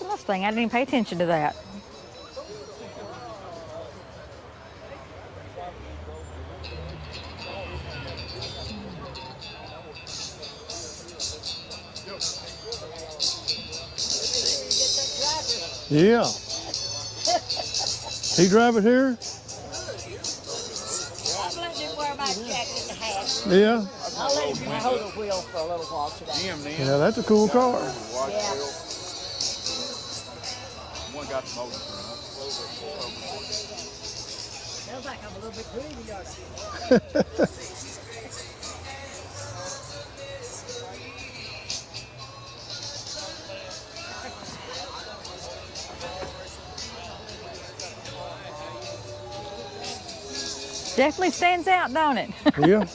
that's a Mustang. I didn't even pay attention to that. Yeah. He drive it here? Yeah. I'll let him hold the wheel for a little while today. Yeah, that's a cool car. Yeah. One got the motor. Sounds like I'm a little bit greedy, don't I? Definitely stands out, don't it? Yeah.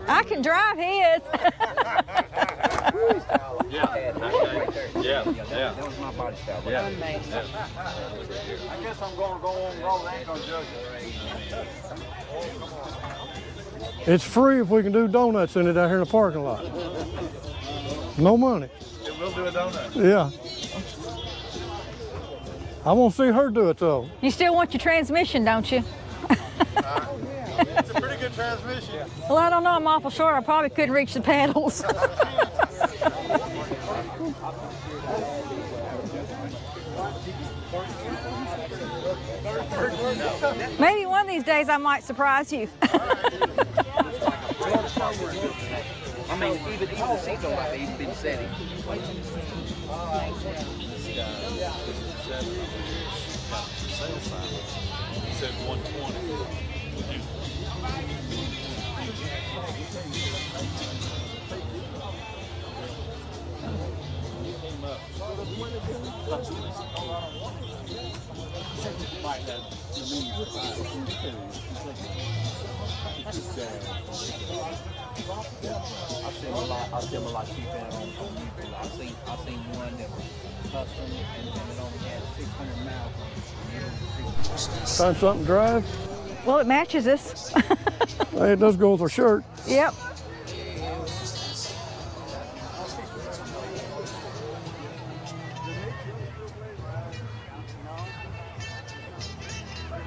I can drive his. Yeah. That was my body style. Yeah. I guess I'm going to go on and roll. I ain't going to judge it. It's free if we can do donuts in it out here in the parking lot. No money. We'll do a donut. Yeah. I want to see her do it though. You still want your transmission, don't you? It's a pretty good transmission. Well, I don't know. I'm awful short. I probably couldn't reach the pedals. Maybe one of these days I might surprise you. I mean, even the seats on my feet been setting. He said 120. I see them a lot cheaper on eBay. I seen one that was custom and it only had 600 miles. Find something to drive. Well, it matches us. Hey, it does go with her shirt. Yep.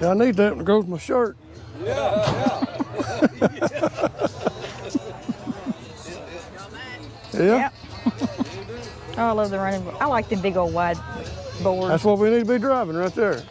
Yeah, I need that when it goes with my shirt. Yeah. Yeah. Yep. Oh, I love the running. I like the big old wide boards. That's what we need to be driving right there.